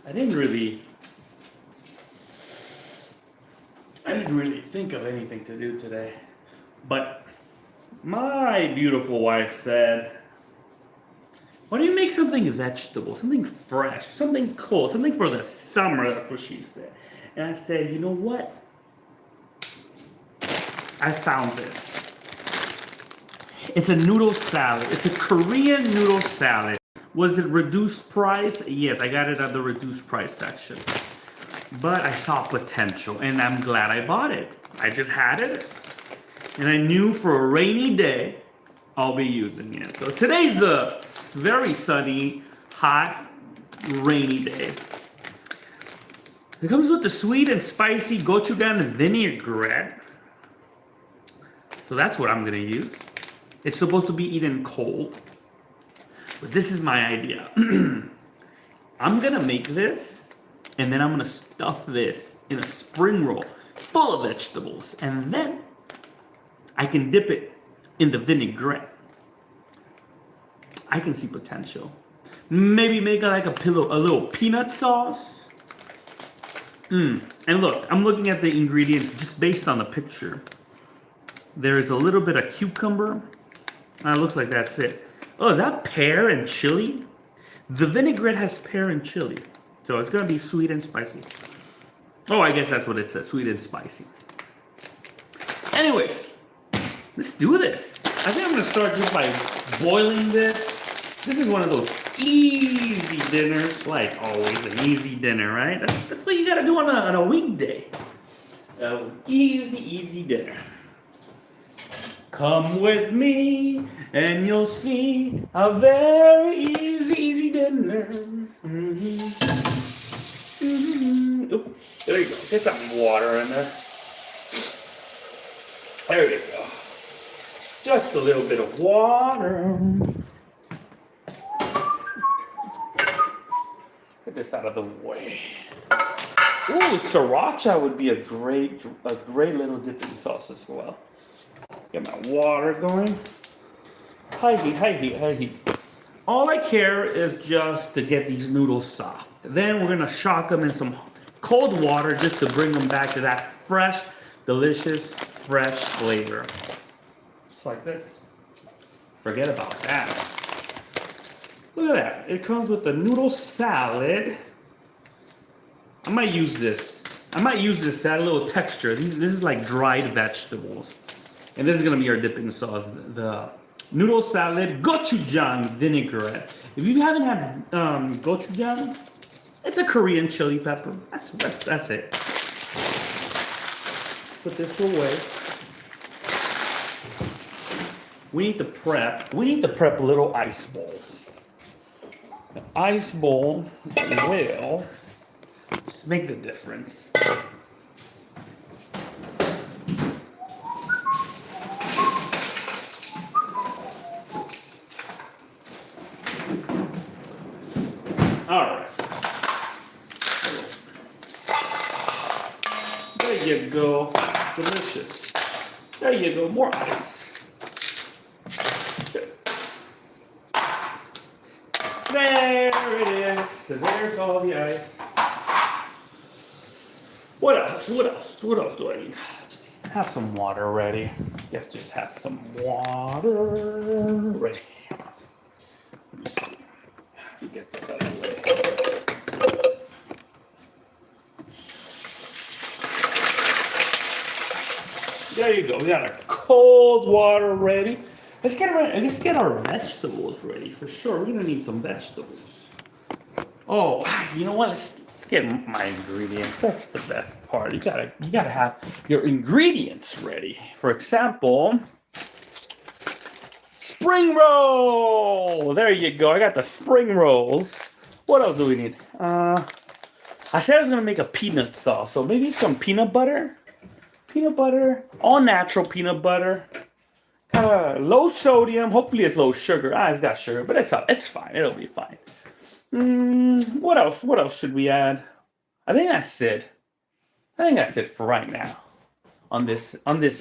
I didn't really think of anything to do today. But my beautiful wife said, why don't you make something vegetable, something fresh, something cold, something for the summer? That's what she said. And I said, you know what? I found this. It's a noodle salad. It's a Korean noodle salad. Was it reduced price? Yes, I got it at the reduced price section. But I saw potential, and I'm glad I bought it. I just had it, and I knew for a rainy day, I'll be using it. So today's a very sunny, hot, rainy day. It comes with the sweet and spicy gochujang vinaigrette. So that's what I'm gonna use. It's supposed to be eaten cold, but this is my idea. I'm gonna make this, and then I'm gonna stuff this in a spring roll full of vegetables, and then I can dip it in the vinaigrette. I can see potential. Maybe make like a little peanut sauce. And look, I'm looking at the ingredients just based on the picture. There is a little bit of cucumber. It looks like that's it. Oh, is that pear and chili? The vinaigrette has pear and chili. So it's gonna be sweet and spicy. Oh, I guess that's what it says, sweet and spicy. Anyways, let's do this. I think I'm gonna start just by boiling this. This is one of those easy dinners, like always an easy dinner, right? That's what you gotta do on a weekday. Easy dinner. Come with me and you'll see a very easy dinner. Oop, there you go. Get some water in there. There you go. Just a little bit of water. Get this out of the way. Ooh, sriracha would be a great little dipping sauce as well. Get my water going. High heat. All I care is just to get these noodles soft. Then we're gonna shock them in some cold water just to bring them back to that fresh, delicious, fresh flavor. Just like this. Forget about that. Look at that. It comes with the noodle salad. I might use this to add a little texture. This is like dried vegetables. And this is gonna be our dipping sauce, the noodle salad gochujang vinaigrette. If you haven't had gochujang, it's a Korean chili pepper. That's it. Put this away. We need to prep a little ice bowl. The ice bowl will just make the difference. All right. There you go. Delicious. There you go. More ice. There it is. There's all the ice. What else do I need? Just have some water ready. Yes, just have some water ready. Let me see. Let me get this out of the way. There you go. We got our cold water ready. Let's get our vegetables ready for sure. We're gonna need some vegetables. Oh, you know what? Let's get my ingredients. That's the best part. You gotta have your ingredients ready. For example, spring roll. There you go. I got the spring rolls. What else do we need? I said I was gonna make a peanut sauce, so maybe some peanut butter. Peanut butter, all natural peanut butter. Low sodium. Hopefully it's low sugar. It's got sugar, but it's fine. It'll be fine. What else? What else should we add? I think that's it. For right now. On this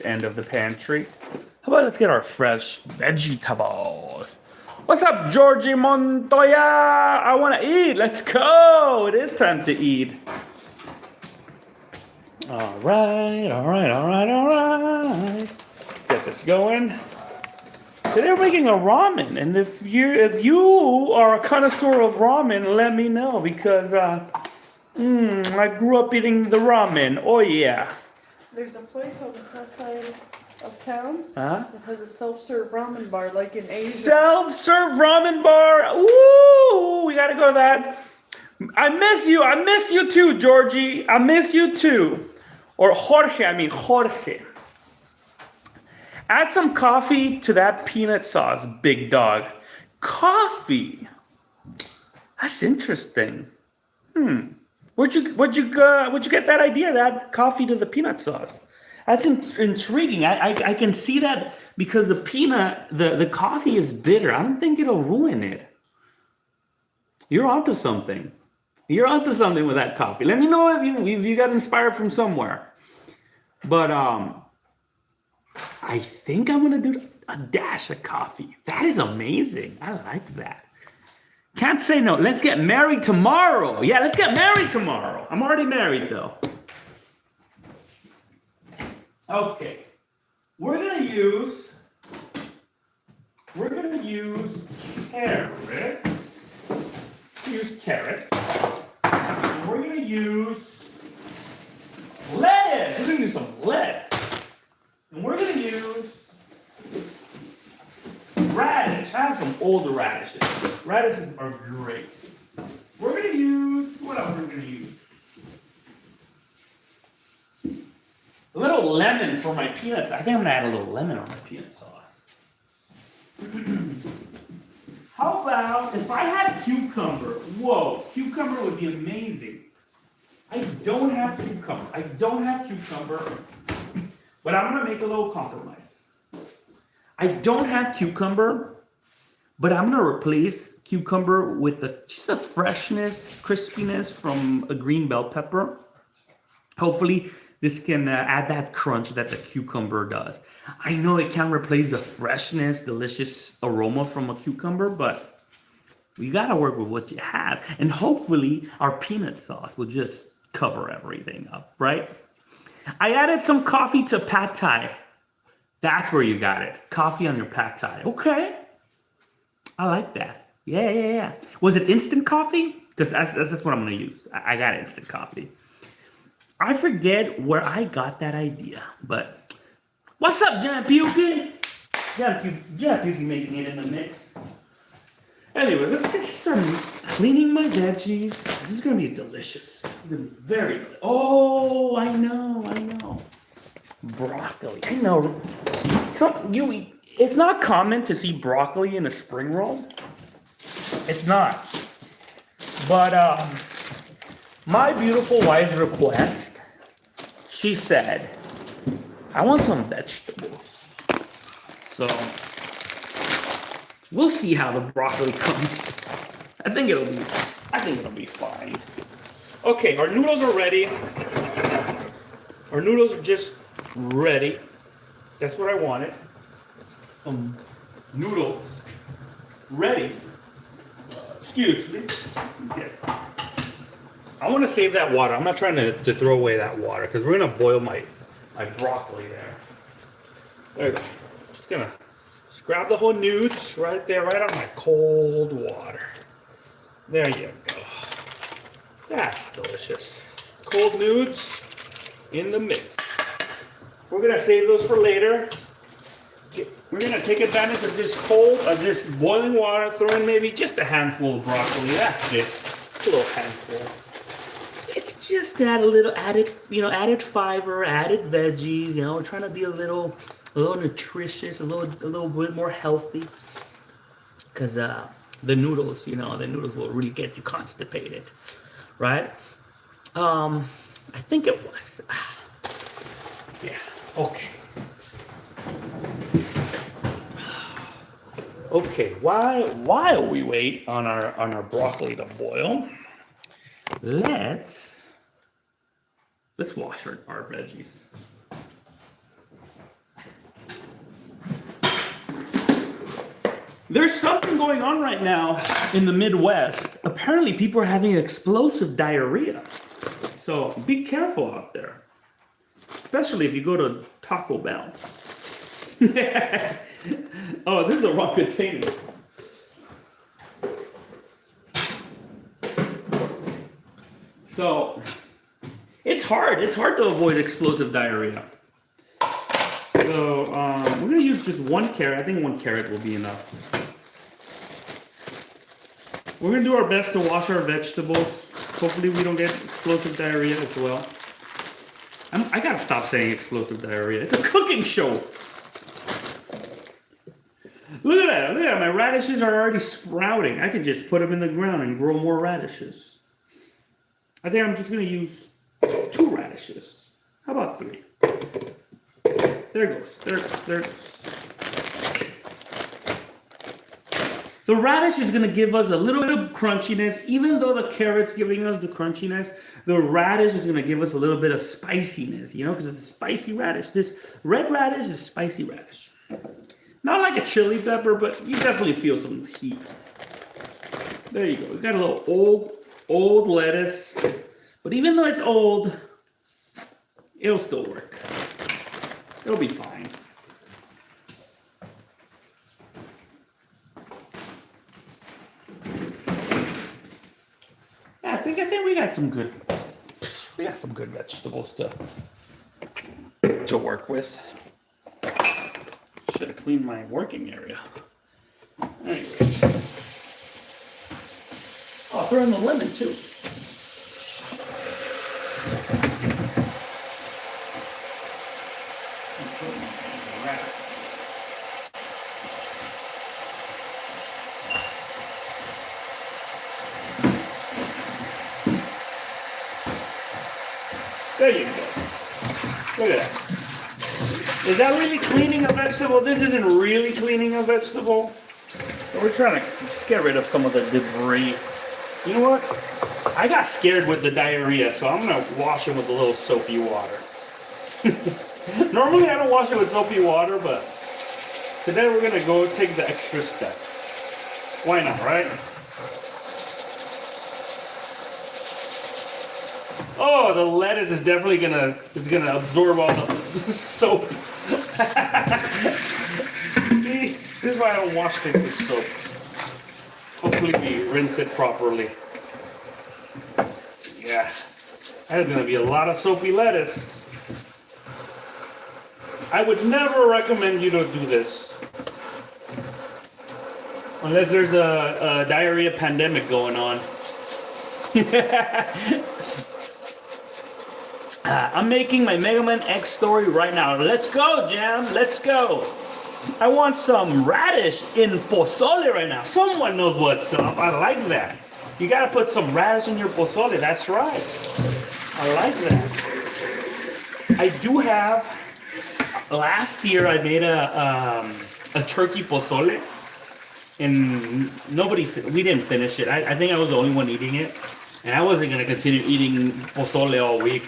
end of the pantry. How about let's get our fresh vegetables? What's up, Georgie Montoya? I want to eat. Let's go. It is time to eat. All right. Let's get this going. Today we're making a ramen, and if you are a connoisseur of ramen, let me know because I grew up eating the ramen. Oh yeah. There's a place on the south side of town Huh? that has a self-serve ramen bar like in Asia. Self-serve ramen bar. Ooh, we gotta go to that. I miss you. I miss you too, Georgie. I miss you too. Or Jorge. Add some coffee to that peanut sauce, big dog. Coffee. That's interesting. Where'd you get that idea? To add coffee to the peanut sauce. That's intriguing. I can see that because the coffee is bitter. I don't think it'll ruin it. You're onto something. You're onto something with that coffee. Let me know if you got inspired from somewhere. But I think I'm gonna do a dash of coffee. That is amazing. I like that. Can't say no. Let's get married tomorrow. Yeah, let's get married tomorrow. I'm already married though. Okay. We're gonna use carrots. Use carrots. And we're gonna use lettuce. We're gonna use some lettuce. And we're going to use radish. I have some older radishes. Radishes are great. We're going to use, what else are we going to use? A little lemon for my peanuts. I think I'm going to add a little lemon on my peanut sauce. How about if I had cucumber? Whoa, cucumber would be amazing. I don't have cucumber. But I'm going to make a little compromise. I don't have cucumber, but I'm going to replace cucumber with just the freshness, crispiness from a green bell pepper. Hopefully, this can add that crunch that the cucumber does. I know it can't replace the freshness, delicious aroma from a cucumber, but we got to work with what you have. And hopefully, our peanut sauce will just cover everything up, right? I added some coffee to pad thai. That's where you got it. Coffee on your pad thai. Okay. I like that. Yeah. Was it instant coffee? Because that's what I'm going to use. I got instant coffee. I forget where I got that idea. But what's up, John Pukin? John Pukin making it in the mix. Anyway, let's get started cleaning my veggies. This is going to be delicious. It's going to be very delicious. Oh, I know. Broccoli. I know. It's not common to see broccoli in a spring roll. It's not. But my beautiful wife's request, she said, I want some vegetables. So we'll see how the broccoli comes. I think it'll be fine. Okay, our noodles are ready. Our noodles are just ready. That's what I wanted. Noodles ready. Excuse me. Okay. I want to save that water. I'm not trying to throw away that water because we're gonna boil my broccoli there. There you go. Just gonna grab the whole nudes right there, right on my cold water. There you go. That's delicious. Cold nudes in the mix. We're gonna save those for later. We're gonna take advantage of this boiling water, throw in maybe just a handful of broccoli. That's it. Just a little handful. It's just that added fiber, added veggies. We're trying to be a little nutritious, a little bit more healthy. Because the noodles will really get you constipated, right? I think it was. Yeah. Okay. Okay. While we wait on our broccoli to boil, let's wash our veggies. There's something going on right now in the Midwest. Apparently, people are having explosive diarrhea. So be careful out there, especially if you go to Taco Bell. Oh, this is the wrong container. So it's hard. It's hard to avoid explosive diarrhea. So we're gonna use just 1 carrot. I think 1 carrot will be enough. We're gonna do our best to wash our vegetables. Hopefully we don't get explosive diarrhea as well. I gotta stop saying explosive diarrhea. It's a cooking show. Look at that. Look at that. My radishes are already sprouting. I can just put them in the ground and grow more radishes. I think I'm just gonna use 2 radishes. How about 3? There it goes. There it goes. There it goes. The radish is going to give us a little bit of crunchiness. Even though the carrot's giving us the crunchiness, the radish is going to give us a little bit of spiciness, you know, because it's a spicy radish. This red radish is spicy radish. Not like a chili pepper, but you definitely feel some heat. There you go. We got a little old lettuce. But even though it's old, it'll still work. It'll be fine. Yeah, I think we got some good vegetables to work with. Should have cleaned my working area. Anyways. Oh, throw in the lemon too. There you go. Look at that. Is that really cleaning a vegetable? This isn't really cleaning a vegetable. We're trying to get rid of some of the debris. You know what? I got scared with the diarrhea, so I'm going to wash it with a little soapy water. Normally I don't wash it with soapy water, but today we're going to go take the extra step. Why not, right? Oh, the lettuce is definitely gonna absorb all the soap. See, this is why I don't wash things with soap. Hopefully we rinse it properly. Yeah, that's gonna be a lot of soapy lettuce. I would never recommend you to do this. Unless there's a diarrhea pandemic going on. I'm making my Mega Man X story right now. Let's go, Jam. Let's go. I want some radish in pozole right now. Someone knows what's up. I like that. You gotta put some radish in your pozole. That's right. I like that. I do have. Last year I made a turkey pozole, and we didn't finish it. I think I was the only one eating it, and I wasn't gonna continue eating pozole all week.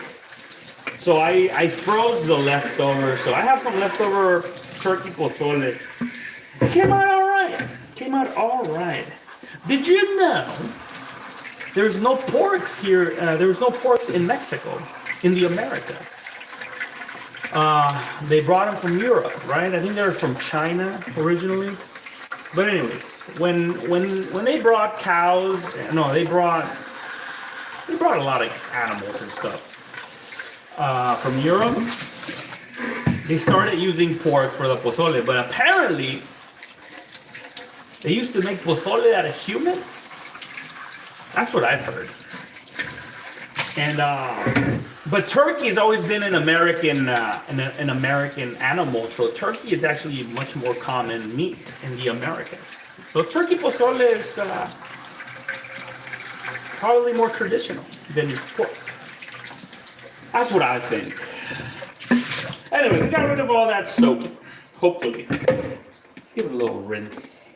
So I froze the leftover. So I have some leftover turkey pozole. It came out all right. Did you know there's no porks here? There was no porks in Mexico, in the Americas. They brought them from Europe, right? I think they were from China originally. But anyways, when they brought cows, no, they brought a lot of animals and stuff. From Europe, they started using pork for the pozole, but apparently they used to make pozole out of human. That's what I've heard. And but turkey has always been an American animal, so turkey is actually much more common meat in the Americas. So turkey pozole is probably more traditional than pork. That's what I think. Anyway, we got rid of all that soap. Hopefully. Let's give it a little rinse.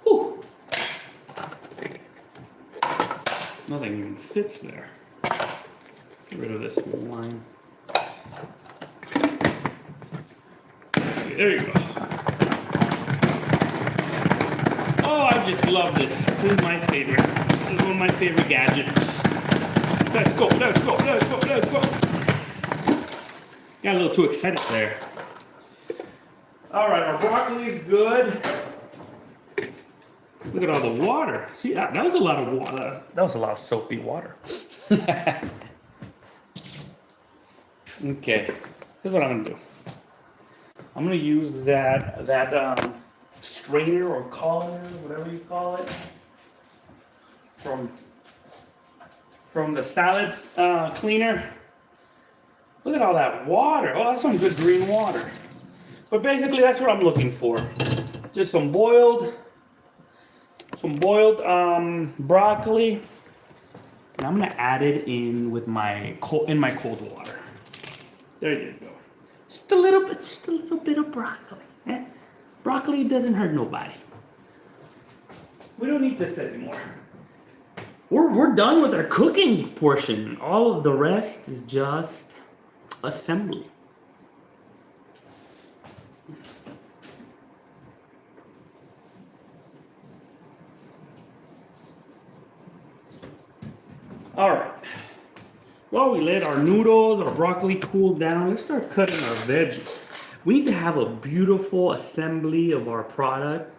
Whew. Nothing even fits there. Get rid of this line. Okay, there you go. Oh, I just love this. This is my favorite. This is one of my favorite gadgets. Let's go, let's go, let's go, let's go. Got a little too excited there. All right, our broccoli's good. Look at all the water. See, that was a lot of water. That was a lot of soapy water. Okay, here's what I'm gonna do. I'm gonna use that strainer or colander, whatever you call it, from the salad cleaner. Look at all that water. Oh, that's some good green water. But basically, that's what I'm looking for. Just some boiled broccoli. And I'm gonna add it in with my cold water. There you go. Just a little bit of broccoli. Eh? Broccoli doesn't hurt nobody. We don't need this anymore. We're done with our cooking portion. All of the rest is just assembly. All right. While we let our noodles, our broccoli cool down, let's start cutting our veggies. We need to have a beautiful assembly of our product,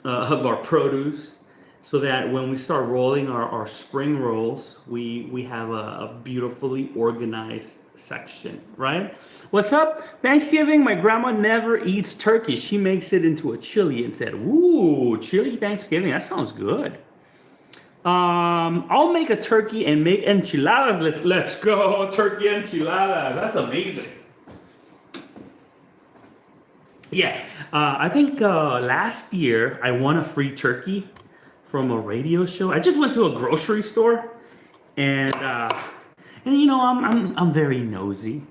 of our produce, so that when we start rolling our spring rolls, we have a beautifully organized section, right? What's up? Thanksgiving, my grandma never eats turkey. She makes it into a chili and said, ooh, chili Thanksgiving, that sounds good. I'll make a turkey and make enchiladas. Let's go, turkey enchiladas. That's amazing. Yeah, I think last year I won a free turkey from a radio show. I just went to a grocery store, and you know I'm very nosy,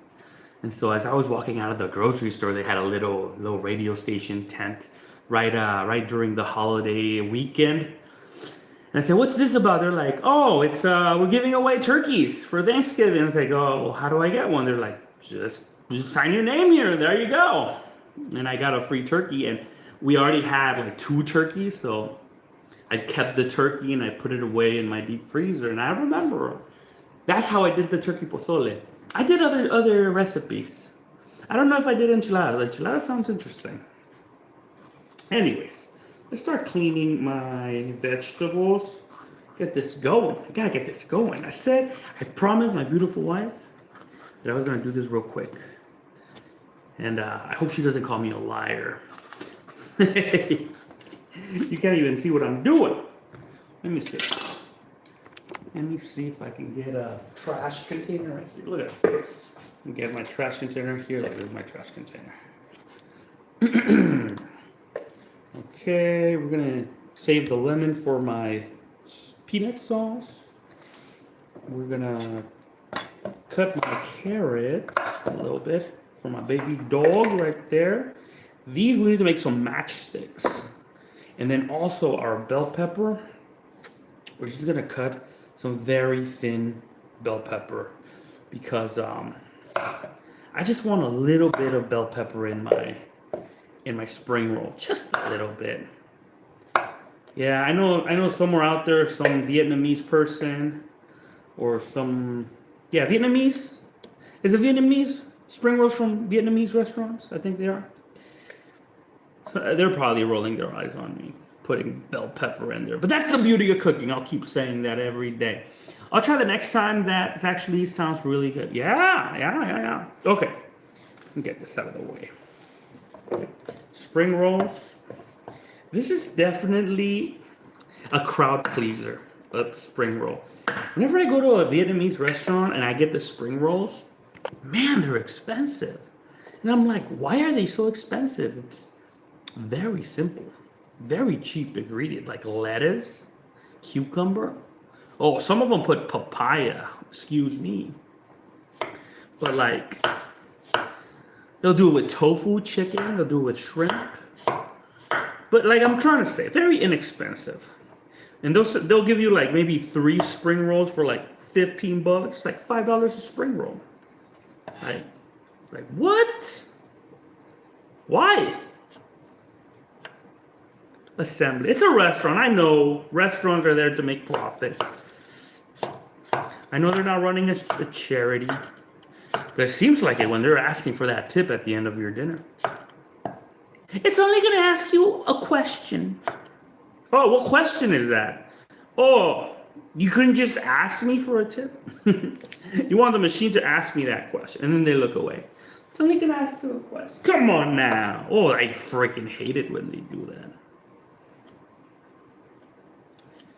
and so as I was walking out of the grocery store, they had a little radio station tent right during the holiday weekend. And I said, what's this about? They're like, oh, it's we're giving away turkeys for Thanksgiving. I was like, oh, well, how do I get one? They're like, just sign your name here. There you go. And I got a free turkey, and we already had like 2 turkeys, so I kept the turkey and I put it away in my deep freezer. And I remember that's how I did the turkey pozole. I did other recipes. I don't know if I did enchilada. Enchilada sounds interesting. Anyways. Let's start cleaning my vegetables. Get this going. I gotta get this going. I promised my beautiful wife that I was gonna do this real quick. And I hope she doesn't call me a liar. You can't even see what I'm doing. Let me see. Let me see if I can get a trash container right here. Look at it. Let me get my trash container here. Look, there's my trash container. Okay, we're gonna save the lemon for my peanut sauce. We're gonna cut my carrot a little bit for my baby dog right there. These we need to make some matchsticks. And then also our bell pepper. We're just gonna cut some very thin bell pepper because I just want a little bit of bell pepper in my spring roll, just a little bit. Yeah, I know somewhere out there, some Vietnamese person or Vietnamese. Is it Vietnamese? Spring rolls from Vietnamese restaurants? I think they are. So they're probably rolling their eyes on me putting bell pepper in there. But that's the beauty of cooking. I'll keep saying that every day. I'll try the next time. That actually sounds really good. Yeah. Okay. Get this out of the way. Spring rolls. This is definitely a crowd pleaser, a spring roll. Whenever I go to a Vietnamese restaurant and I get the spring rolls, man, they're expensive. And I'm like, why are they so expensive? It's very simple, very cheap ingredient, like lettuce, cucumber. Oh, some of them put papaya, excuse me. But like, they'll do it with tofu chicken. They'll do it with shrimp. But like I'm trying to say, very inexpensive. And they'll give you like maybe 3 spring rolls for like $15, like $5 a spring roll. Like what? Why? Assembly. It's a restaurant. I know restaurants are there to make profit. I know they're not running a charity, but it seems like it when they're asking for that tip at the end of your dinner. It's only going to ask you a question. Oh, what question is that? Oh, you couldn't just ask me for a tip? You want the machine to ask me that question, and then they look away. It's only going to ask you a question. Come on now. Oh, I freaking hate it when they do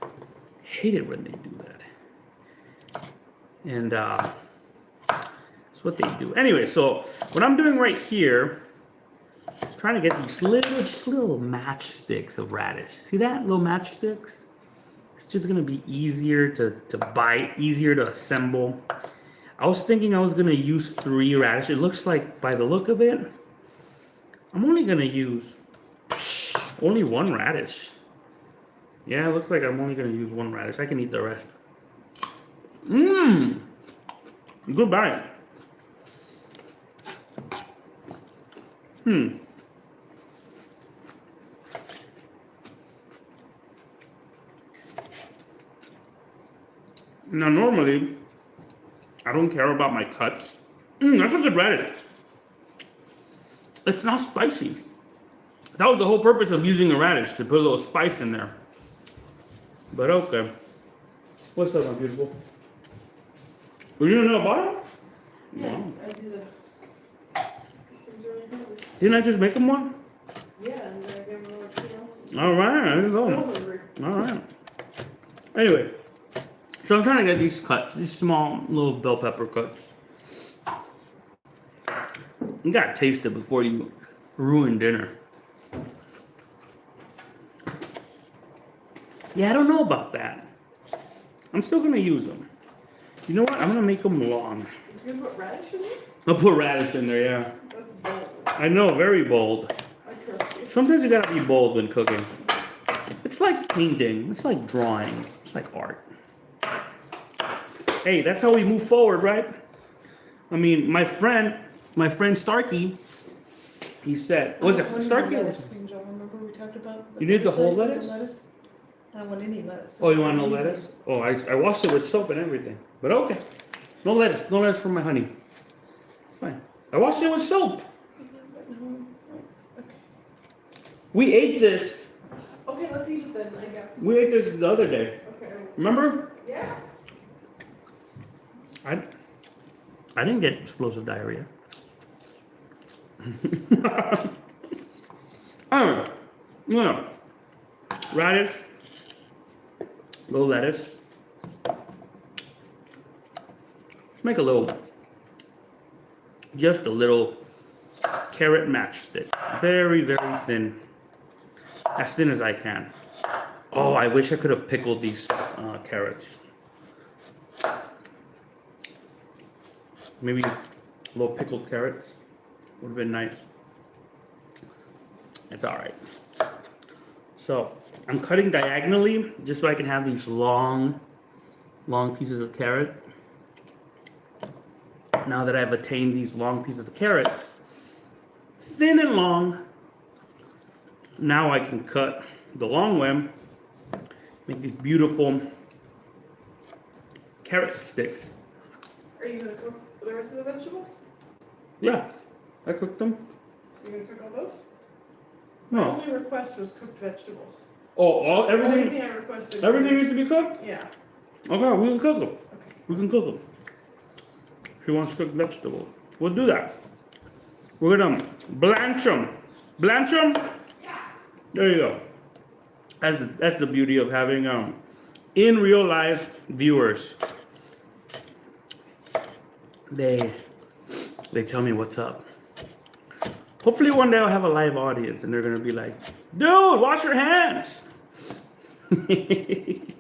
that. Hate it when they do that. And that's what they do. Anyway, so what I'm doing right here is trying to get these little matchsticks of radish. See that? Little matchsticks? It's just going to be easier to bite, easier to assemble. I was thinking I was going to use 3 radish. It looks like, by the look of it, I'm only going to use only 1 radish. Yeah, it looks like I'm only going to use 1 radish. I can eat the rest. Mmm. Good bite. Now, normally, I don't care about my cuts. That's a good radish. It's not spicy. That was the whole purpose of using a radish, to put a little spice in there. But okay. What's up, my beautiful? Were you in a bottle? Yeah, Wow. I did a. Didn't I just make them one? Yeah, and then I gave them like 2 ounces. All right, there you Still go. hungry. All right. Anyway, so I'm trying to get these cuts, these small little bell pepper cuts. You gotta taste it before you ruin dinner. Yeah, I don't know about that. I'm still gonna use them. You know what? I'm gonna make them long. You gonna put radish in it? I'll put radish in there, yeah. That's bold. I know, very bold. I trust you. Sometimes you gotta be bold when cooking. It's like painting. It's like drawing. It's like art. Hey, that's how we move forward, right? I mean, my friend Starkey, he said, was it I want Starkey? any lettuce thing, Joe. Remember we talked about? You need the whole pesticides in lettuce? I don't want any lettuce. Oh, you want no lettuce? Oh, I washed it with soap and everything. But okay. No lettuce. No lettuce for my honey. It's fine. I washed it with soap. Okay. We ate this. Okay, let's eat it then, I guess. We ate this the other day. Okay. Remember? Yeah. I didn't get explosive diarrhea. Alright. Yeah. Radish. Little lettuce. Let's make just a little carrot matchstick. Very, very thin. As thin as I can. Oh, I wish I could have pickled these carrots. Maybe little pickled carrots would have been nice. It's all right. So I'm cutting diagonally just so I can have these long pieces of carrot. Now that I've attained these long pieces of carrot, thin and long, now I can cut the long way, make these beautiful carrot sticks. Are you gonna cook the rest of the vegetables? Yeah, I cooked them. You're gonna cook all those? No. My only request was cooked vegetables. Oh, The only everything. thing I requested. Everything needs to be cooked. Yeah. Okay, we can cook them. Okay. We can cook them. She wants cooked vegetables. We'll do that. We're gonna blanch them. Blanch them. Yeah. There you go. That's the beauty of having in real life viewers. They tell me what's up. Hopefully one day I'll have a live audience and they're gonna be like, dude, wash your hands. Did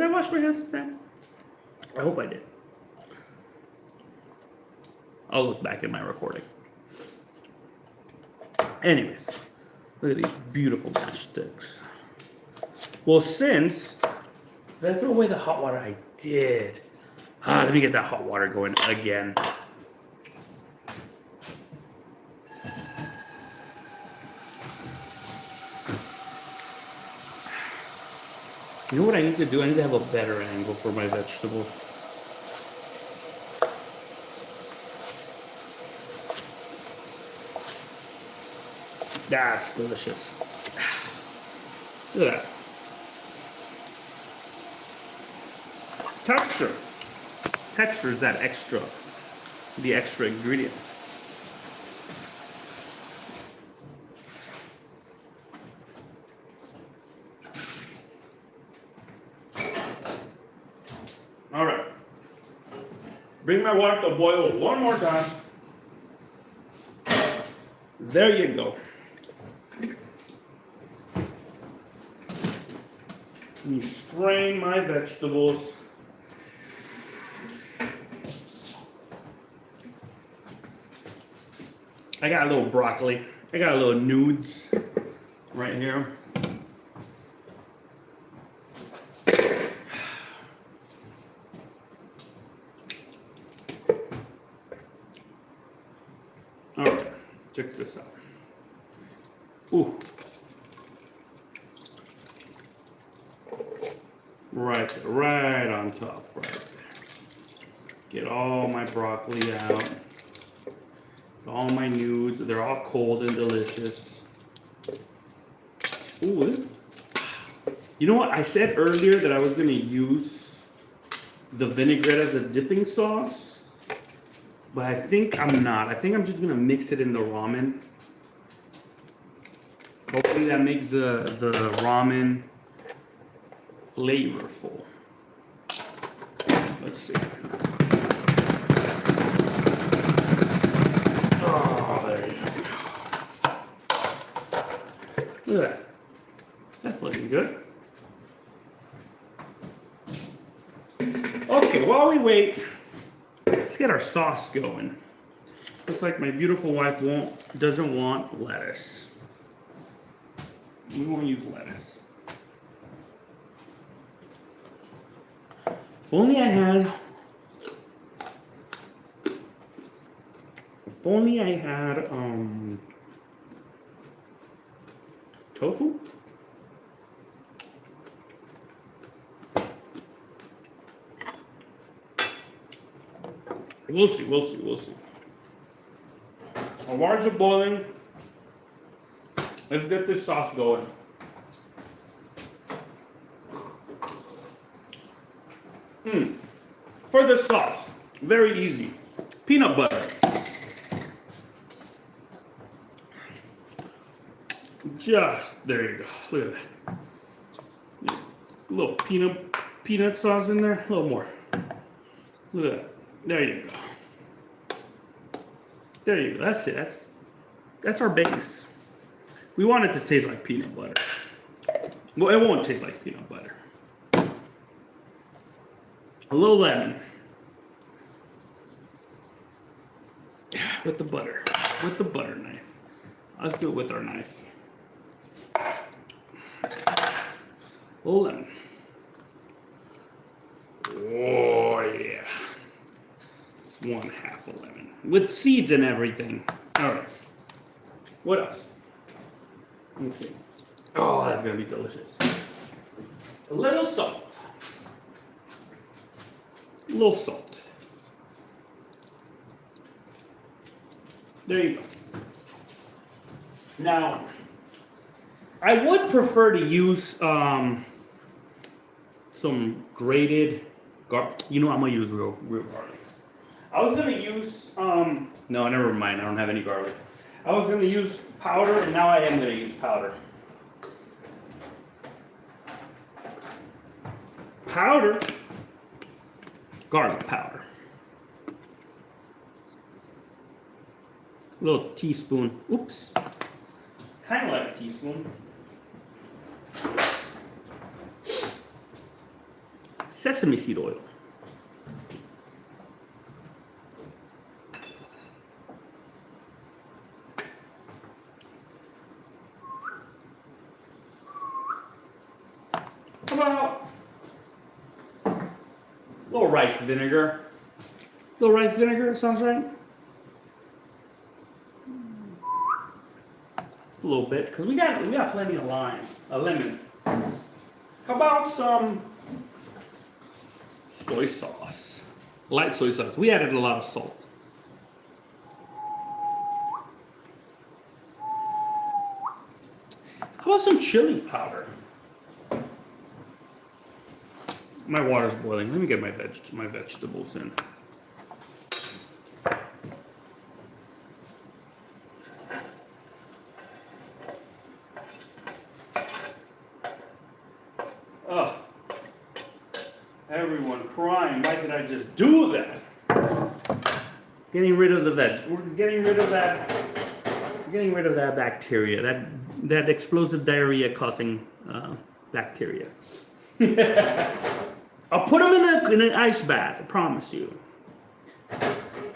I wash my hands today? I hope I did. I'll look back in my recording. Anyways, look at these beautiful matchsticks. Well, since, did I throw away the hot water? I did. Let me get that hot water going again. You know what I need to do? I need to have a better angle for my vegetables. That's delicious. Look at that. Texture. Texture is that extra, the extra ingredient. All right. Bring my water to boil one more time. There you go. You strain my vegetables. I got a little broccoli. I got a little nudes right here. All right, check this out. Ooh. Right on top, right there. Get all my broccoli out. All my nudes, they're all cold and delicious. Ooh, you know what? I said earlier that I was gonna use the vinaigrette as a dipping sauce, but I think I'm not. I think I'm just gonna mix it in the ramen. Hopefully that makes the ramen flavorful. Let's see. Oh, there you go. Look at that. That's looking good. Okay, while we wait, let's get our sauce going. Looks like my beautiful wife doesn't want lettuce. We won't use lettuce. If only I had tofu. We'll see. Our waters are boiling. Let's get this sauce going. For the sauce, very easy. Peanut butter. Just, there you go. Look at that. A little peanut sauce in there. A little more. Look at that. There you go. There you go. That's it. That's our base. We want it to taste like peanut butter. Well, it won't taste like peanut butter. A little lemon. With the butter knife. Let's do it with our knife. A little lemon. Oh yeah. 1/2 a lemon. With seeds and everything. Alright. What else? Let me see. Oh, that's gonna be delicious. A little salt. A little salt. There you go. Now, I would prefer to use some grated garlic. You know, I'm gonna use real garlic. I was gonna use no, never mind. I don't have any garlic. I was gonna use powder, and now I am gonna use powder. Powder. Garlic powder. A little teaspoon. Oops. Kind of like a teaspoon. Sesame seed oil. About a little rice vinegar. Little rice vinegar, sounds right. A little bit, because we got plenty of lemon. How about some soy sauce? Light soy sauce. We added a lot of salt. How about some chili powder? My water's boiling. Let me get my vegetables in. Oh, everyone crying. Why did I just do that? Getting rid of the veg. We're getting rid of that. Getting rid of that bacteria. That explosive diarrhea causing bacteria. I'll put them in an ice bath. I promise you.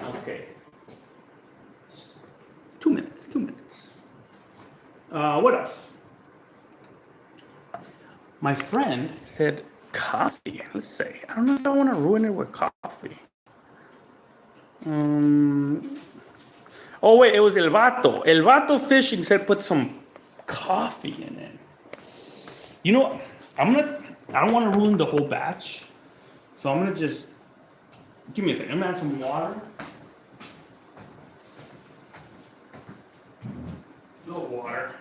Okay. 2 minutes. 2 minutes. What else? My friend said coffee. Let's see. I don't know if I want to ruin it with coffee. Oh wait, it was El Vato. El Vato Fishing said put some coffee in it. You know, I don't want to ruin the whole batch. So I'm gonna just, give me a second. I'm gonna add some water. A little water.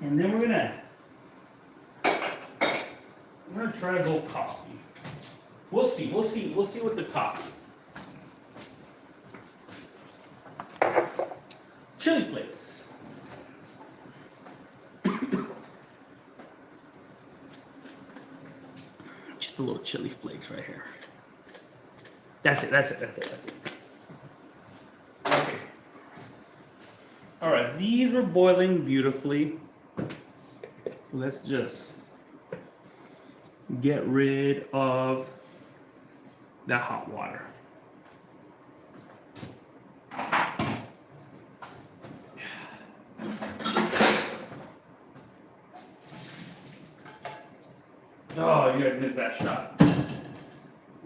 And then we're gonna try to go coffee. We'll see with the coffee. Chili flakes. Just a little chili flakes right here. That's it. Okay. All right, these are boiling beautifully. So let's just get rid of the hot water. Oh, you guys missed that shot.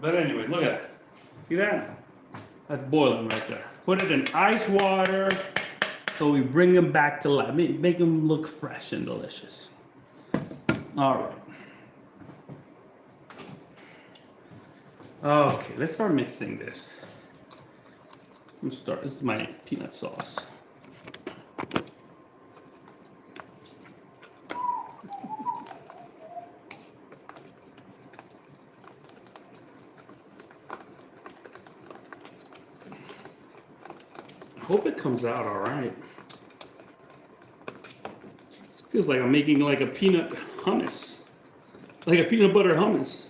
But anyway, look at that. See that? That's boiling right there. Put it in ice water so we bring them back to life. Make them look fresh and delicious. All right. Okay, let's start mixing this. This is my peanut sauce. I hope it comes out all right. It feels like I'm making like a peanut hummus, like a peanut butter hummus.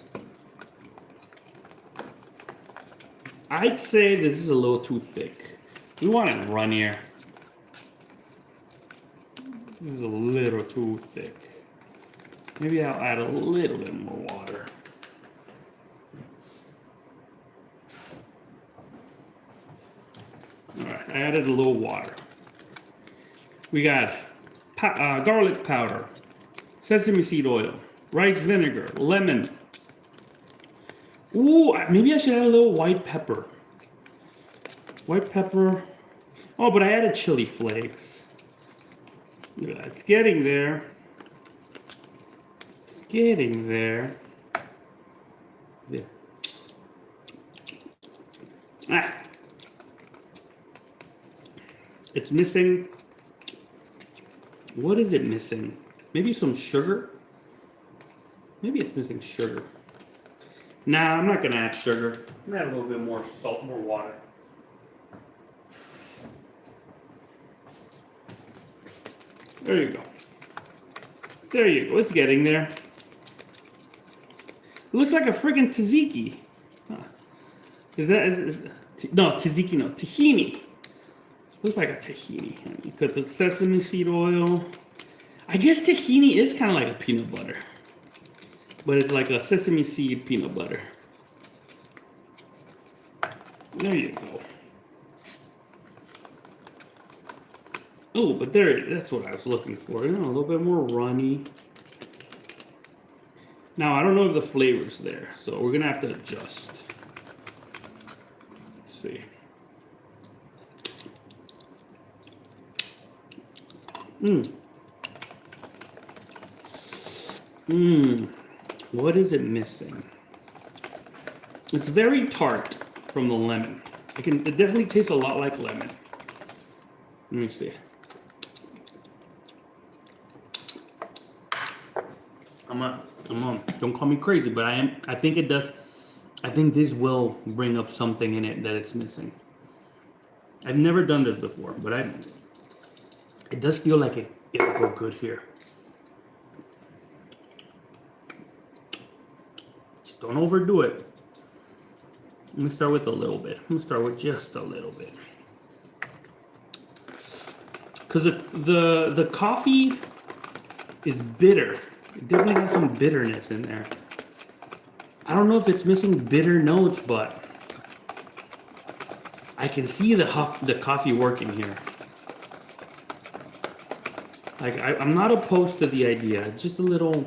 I'd say this is a little too thick. We want it runnier. This is a little too thick. Maybe I'll add a little bit more water. All right, I added a little water. We got garlic powder, sesame seed oil, rice vinegar, lemon. Ooh, maybe I should add a little white pepper. White pepper. Oh, but I added chili flakes. Look at that. It's getting there. It's getting there. There. Ah. It's missing. What is it missing? Maybe some sugar? Maybe it's missing sugar. Nah, I'm not gonna add sugar. I'm gonna add a little bit more salt, more water. There you go. There you go. It's getting there. It looks like a friggin' tzatziki. Huh. No, tzatziki, no, tahini. Looks like a tahini. You got the sesame seed oil. I guess tahini is kind of like a peanut butter. But it's like a sesame seed peanut butter. There you go. Oh, but that's what I was looking for. You know, a little bit more runny. Now, I don't know if the flavor's there, so we're gonna have to adjust. Let's see. What is it missing? It's very tart from the lemon. It definitely tastes a lot like lemon. Let me see. Don't call me crazy, but I am. I think it does. I think this will bring up something in it that it's missing. I've never done this before, but it does feel like it'll go good here. Just don't overdo it. Let me start with a little bit. I'm gonna start with just a little bit. Because the coffee is bitter. It definitely has some bitterness in there. I don't know if it's missing bitter notes, but I can see the coffee working here. Like I'm not opposed to the idea. Just a little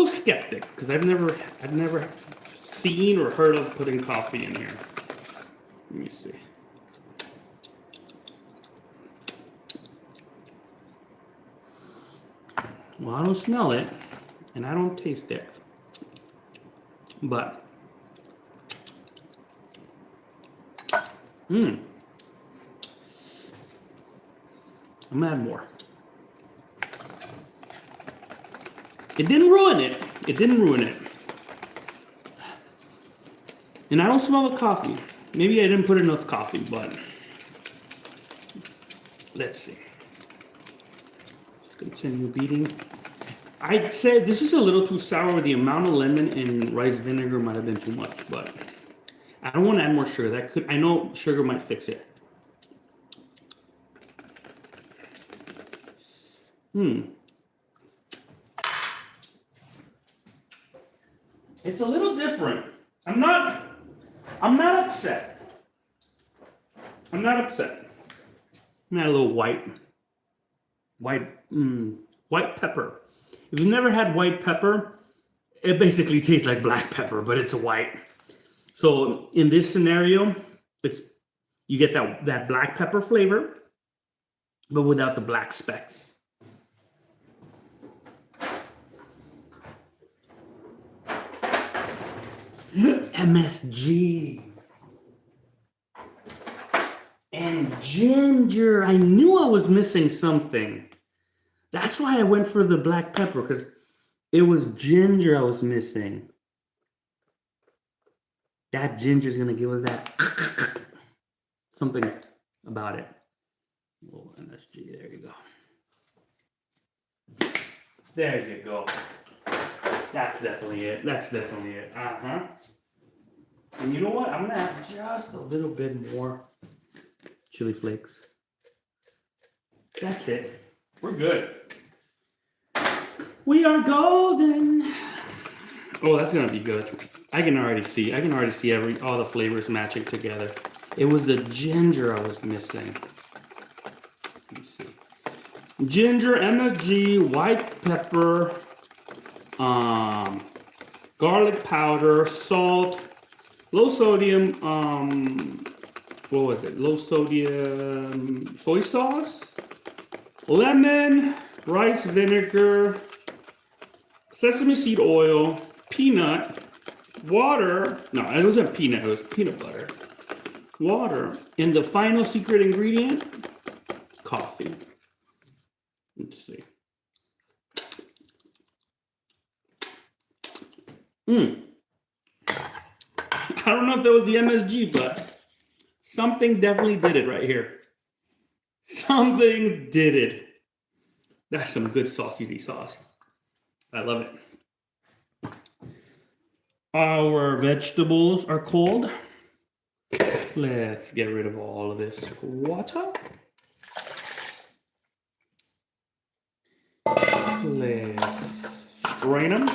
skeptic because I've never seen or heard of putting coffee in here. Let me see. Well, I don't smell it, and I don't taste it. But, I'm gonna add more. It didn't ruin it. It didn't ruin it. And I don't smell the coffee. Maybe I didn't put enough coffee, but let's see. Continue beating. I'd say this is a little too sour. The amount of lemon and rice vinegar might have been too much, but I don't want to add more sugar. I know sugar might fix it. It's a little different. I'm not upset. I'm not upset. I'm gonna add a little white pepper. If you've never had white pepper, it basically tastes like black pepper, but it's white. So in this scenario, you get that black pepper flavor, but without the black specks. MSG. And ginger. I knew I was missing something. That's why I went for the black pepper, because it was ginger I was missing. That ginger is going to give us that something about it. Oh, MSG, there you go. There you go. That's definitely it. That's definitely it. Uh-huh. And you know what? I'm going to add just a little bit more chili flakes. That's it. We're good. We are golden. Oh, that's gonna be good. I can already see all the flavors matching together. It was the ginger I was missing. Let me see. Ginger, MSG, white pepper, garlic powder, salt, low sodium, what was it? Low sodium soy sauce, lemon, rice vinegar, sesame seed oil, peanut, water. No, it wasn't peanut, it was peanut butter. Water. And the final secret ingredient, coffee. Let's see. I don't know if that was the MSG, but something definitely did it right here. Something did it. That's some good saucy sauce. I love it. Our vegetables are cold. Let's get rid of all of this water. Let's strain them.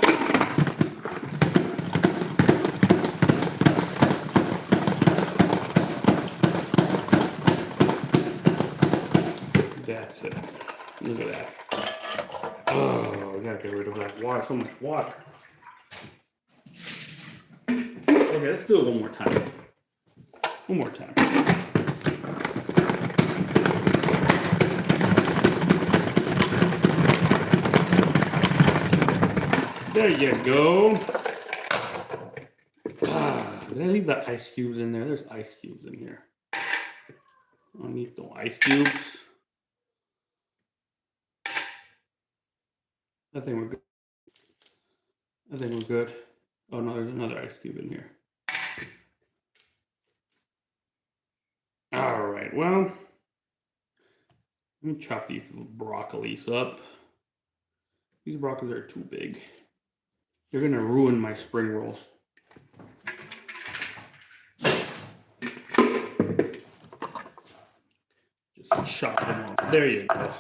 That's it. Look at that. Oh, I gotta get rid of that water. So much water. Okay, let's do it one more time. One more time. There you go. Did I leave the ice cubes in there? There's ice cubes in here. I don't need no ice cubes. I think we're good. I think we're good. Oh no, there's another ice cube in here. All right, well, let me chop these broccolis up. These broccolis are too big. They're gonna ruin my spring rolls. Just chop them off. There you go.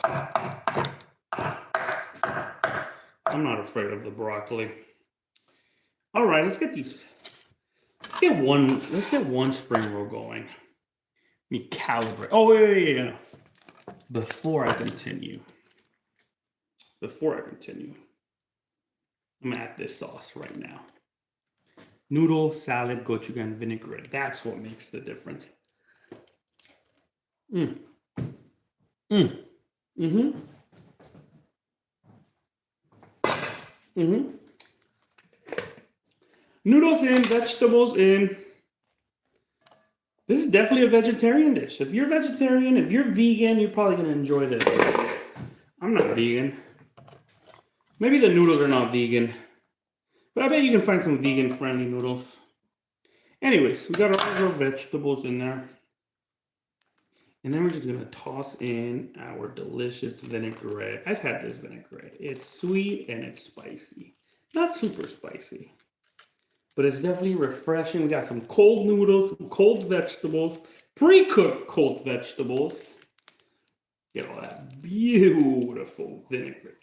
I'm not afraid of the broccoli. All right, let's get these. Let's get one spring roll going. Let me calibrate. Oh wait. Before I continue, I'm gonna add this sauce right now. Noodle, salad, gochujang, vinaigrette. That's what makes the difference. Noodles in, vegetables in. This is definitely a vegetarian dish. If you're vegetarian, if you're vegan, you're probably going to enjoy this. I'm not vegan. Maybe the noodles are not vegan. But I bet you can find some vegan-friendly noodles. Anyways, we got all our vegetables in there. And then we're just going to toss in our delicious vinaigrette. I've had this vinaigrette. It's sweet and it's spicy. Not super spicy. But it's definitely refreshing. We got some cold noodles, some cold vegetables, pre-cooked cold vegetables. Get all that beautiful vinaigrette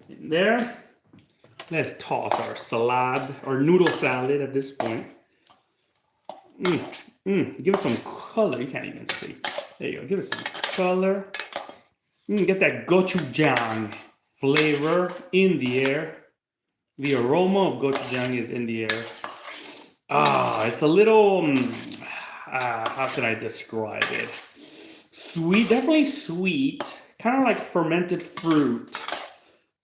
in there. Let's toss our salad, our noodle salad at this point. Give it some color. You can't even see. There you go. Give it some color. Get that gochujang flavor in the air. The aroma of gochujang is in the air. It's a little, how can I describe it? Sweet, definitely sweet. Kind of like fermented fruit.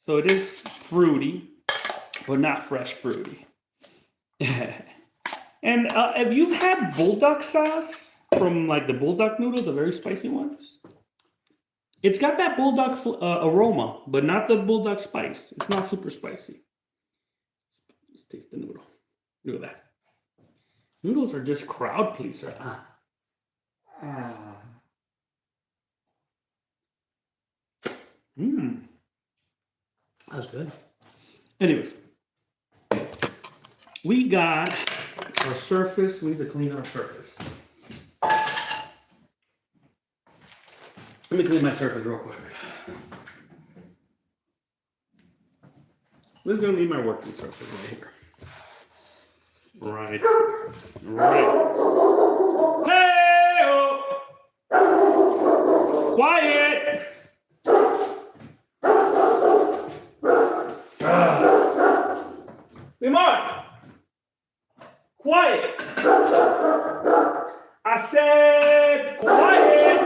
So it is fruity, but not fresh fruity. And if you've had bulldog sauce from like the bulldog noodles, the very spicy ones, it's got that bulldog aroma, but not the bulldog spice. It's not super spicy. Let's taste the noodle. Look at that. Noodles are just crowd pleaser. That's good. Anyways, we got our surface. We need to clean our surface. Let me clean my surface real quick. This is going to be my working surface right here. Right. Hey-oh! Quiet! Limon! Quiet! I said quiet!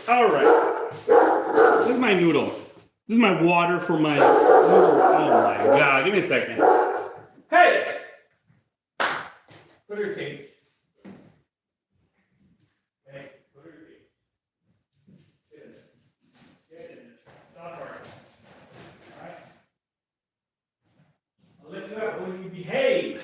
All right. This is my noodle. This is my water for my noodle. Oh my God. Give me a second. Hey! Put your cage. Hey, put your cage. Get in there. Get in there. Stop barking. All right? I'll let you out when you behave.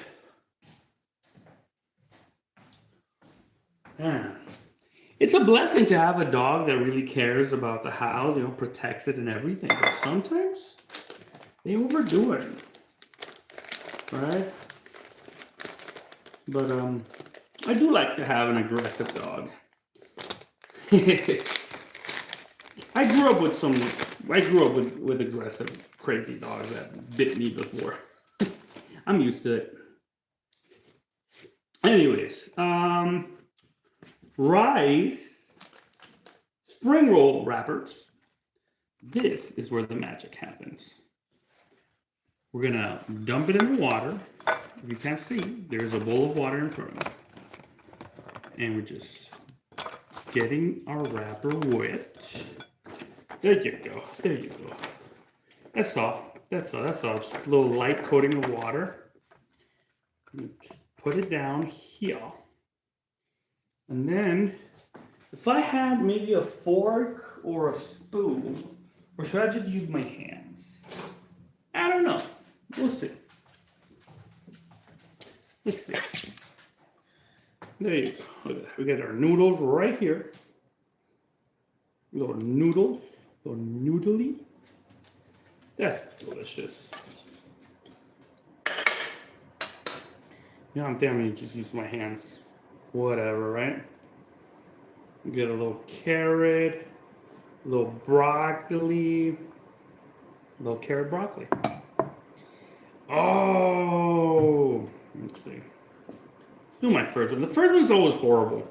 It's a blessing to have a dog that really cares about the house, protects it and everything. But sometimes they overdo it, right? But I do like to have an aggressive dog. I grew up with aggressive, crazy dogs that bit me before. I'm used to it. Anyways, rice, spring roll wrappers. This is where the magic happens. We're gonna dump it in the water. If you can't see, there's a bowl of water in front of me. And we just getting our wrapper wet. There you go. There you go. That's all. That's all. That's all. Just a little light coating of water. Just put it down here. And then, if I had maybe a fork or a spoon, or should I just use my hands? I don't know. We'll see. Let's see. There you go. Look at that. We got our noodles right here. Little noodles. Little noodly. That's delicious. You know, I'm damn you just use my hands. Whatever, right? Get a little carrot, a little broccoli, a little carrot broccoli. Oh, let's see. Let's do my first one. The first one's always horrible.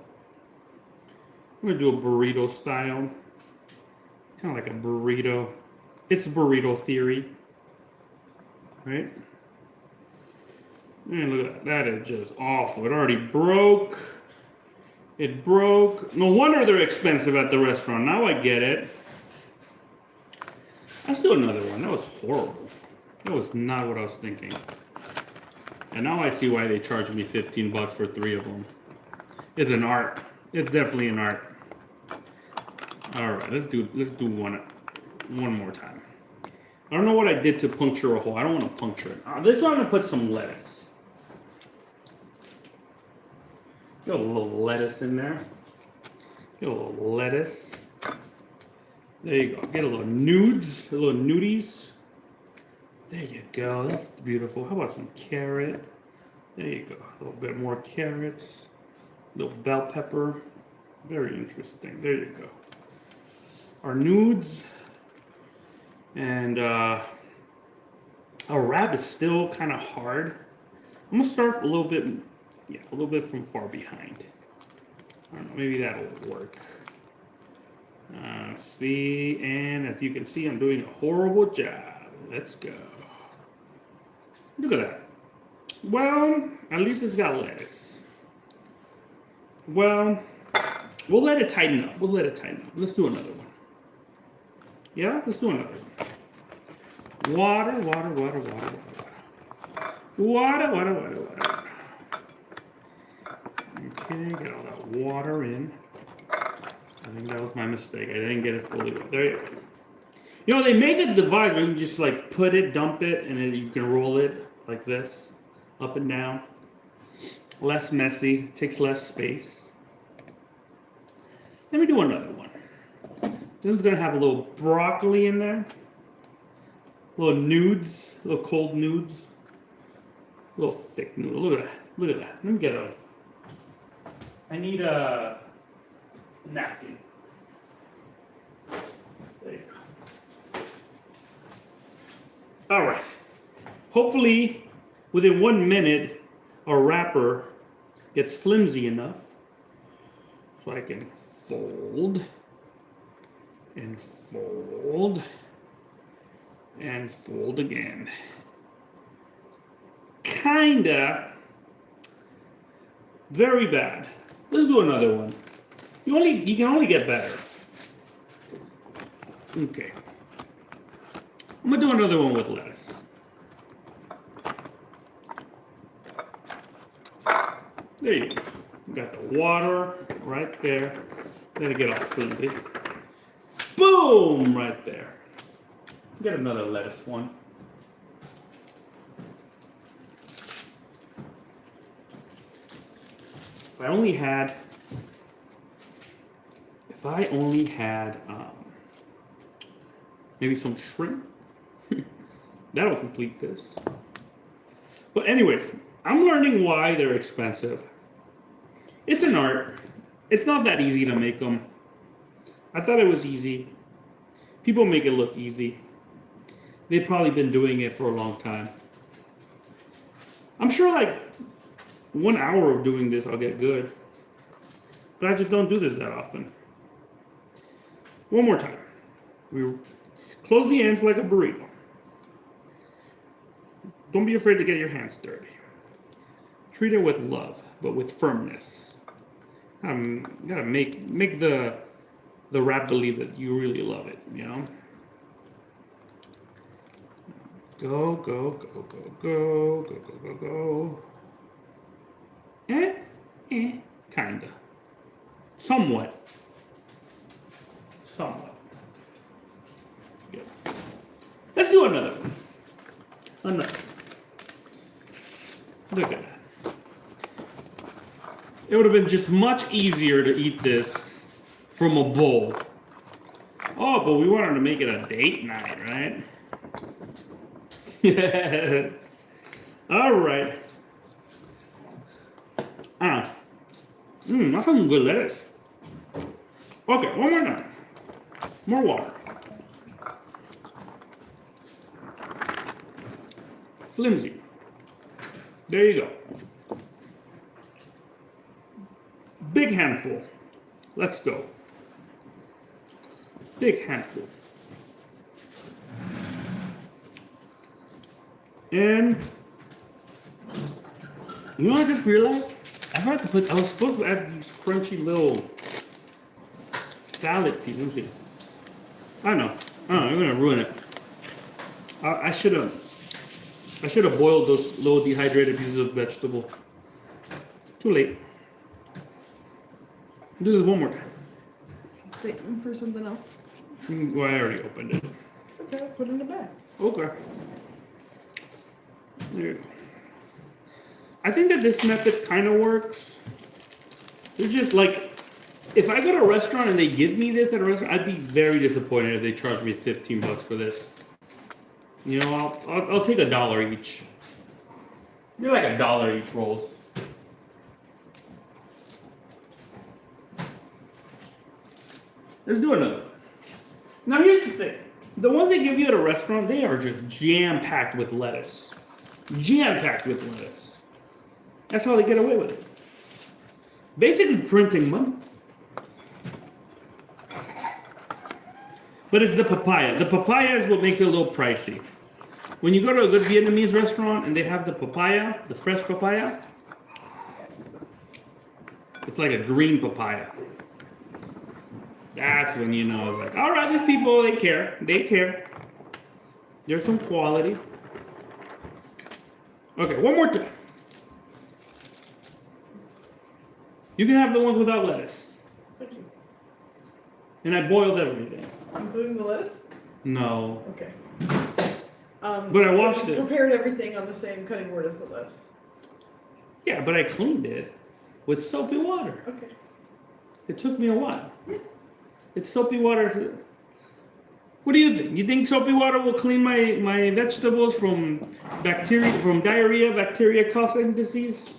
I'm gonna do a burrito style. Kind of like a burrito. It's burrito theory, right? Man, look at that. That is just awful. It already broke. It broke. No wonder they're expensive at the restaurant. Now I get it. Let's do another one. That was horrible. That was not what I was thinking. And now I see why they charged me $15 for 3 of them. It's an art. It's definitely an art. All right, let's do one more time. I don't know what I did to puncture a hole. I don't want to puncture it. This one I'm gonna put some lettuce. Get a little lettuce in there. Get a little lettuce. There you go. Get a little nudes, a little nudies. There you go. That's beautiful. How about some carrot? There you go. A little bit more carrots. A little bell pepper. Very interesting. There you go. Our nudes. And our wrap is still kind of hard. I'm gonna start a little bit from far behind. I don't know, maybe that'll work. See, and as you can see, I'm doing a horrible job. Let's go. Look at that. Well, at least it's got lettuce. Well, we'll let it tighten up. Let's do another one. Yeah, let's do another one. Water. Okay, get all that water in. I think that was my mistake. I didn't get it fully wet. There you go. You know, they make a device where you just like put it, dump it, and then you can roll it like this, up and down. Less messy, takes less space. Let me do another one. This one's gonna have a little broccoli in there. Little nudes, little cold nudes. A little thick noodle. Look at that. Look at that. Let me get a. I need a napkin. There you go. All right. Hopefully, within 1 minute, our wrapper gets flimsy enough so I can fold and fold and fold again. Kinda. Very bad. Let's do another one. You can only get better. Okay. I'm gonna do another one with lettuce. There you go. You got the water right there. Let it get all flimsy. Boom! Right there. Get another lettuce one. If I only had maybe some shrimp, that'll complete this. But anyways, I'm learning why they're expensive. It's an art. It's not that easy to make them. I thought it was easy. People make it look easy. They've probably been doing it for a long time. I'm sure like 1 hour of doing this, I'll get good. But I just don't do this that often. One more time. We close the ends like a burrito. Don't be afraid to get your hands dirty. Treat it with love, but with firmness. You gotta make the wrap believe that you really love it, you know? Go, go, go, go, go, go, go, go, go. Kinda. Somewhat. Somewhat. Yeah. Let's do another one. Another. Look at that. It would have been just much easier to eat this from a bowl. Oh, but we wanted to make it a date night, right? Yeah. All right. That's some good lettuce. Okay, one more time. More water. Flimsy. There you go. Big handful. Let's go. Big handful. And you know what I just realized? I was supposed to add these crunchy little salad pieces. Let me see. I know, I'm gonna ruin it. I should have boiled those little dehydrated pieces of vegetable. Too late. Do this one more time. Save them for something else. Well, I already opened it. Okay, put it in the bag. Okay. There you go. I think that this method kind of works. It's just like, if I go to a restaurant and they give me this at a restaurant, I'd be very disappointed if they charge me $15 for this. You know, I'll take $1 each. They're like $1 each rolls. Let's do another. Now here's the thing. The ones they give you at a restaurant, they are just jam-packed with lettuce. Jam-packed with lettuce. That's how they get away with it. Basically printing money. But it's the papaya. The papaya is what makes it a little pricey. When you go to a good Vietnamese restaurant and they have the papaya, the fresh papaya, it's like a green papaya. That's when you know, like, all right, these people, they care. They care. There's some quality. Okay, one more time. You can have the ones without lettuce. Thank you. And I boiled everything. Including the lettuce? No. Okay. But I washed it. Prepared everything on the same cutting board as the lettuce. Yeah, but I cleaned it with soapy water. Okay. It took me a while. Yeah. It's soapy water. What do you think? You think soapy water will clean my vegetables from bacteria, from diarrhea, bacteria causing disease?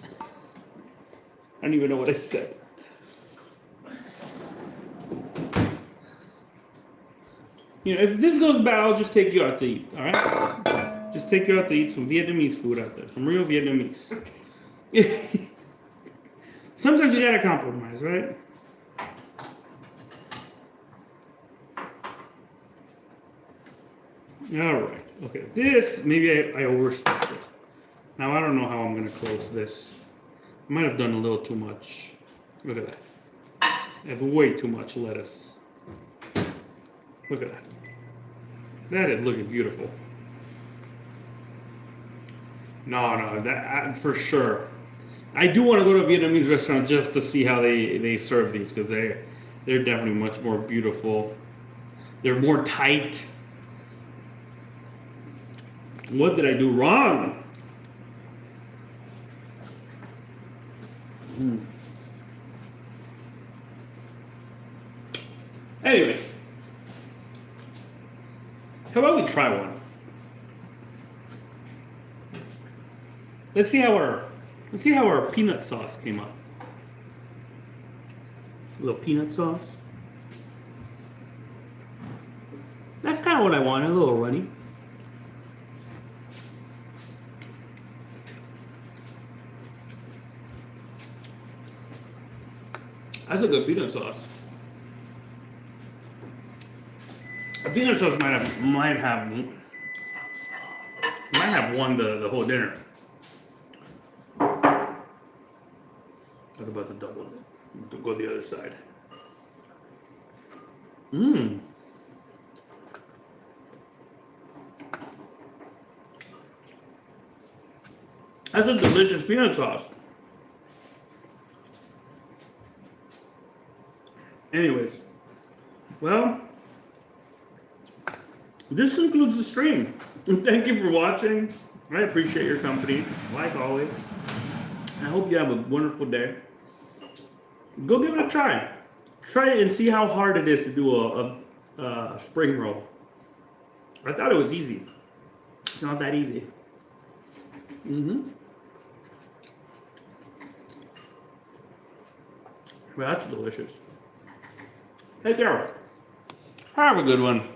I don't even know what I said. You know, if this goes bad, I'll just take you out to eat, all right? Just take you out to eat some Vietnamese food out there, some real Vietnamese. Sometimes you gotta compromise, right? All right, okay, this, maybe I overstuffed it. Now, I don't know how I'm gonna close this. I might have done a little too much. Look at that. I have way too much lettuce. Look at that. That is looking beautiful. No, that for sure. I do want to go to a Vietnamese restaurant just to see how they serve these, because they're definitely much more beautiful. They're more tight. What did I do wrong? Anyways, how about we try one? Let's see how our peanut sauce came up. A little peanut sauce. That's kind of what I wanted, a little runny. That's a good peanut sauce. Peanut sauce might have won the whole dinner. was about to double it. To go the other side. Mmm. That's a delicious peanut sauce. Anyways, well, this concludes the stream. Thank you for watching. I appreciate your company, like always. I hope you have a wonderful day. Go give it a try. Try it and see how hard it is to do a spring roll. I thought it was easy. It's not that easy. Well, that's delicious. Take care. Have a good one.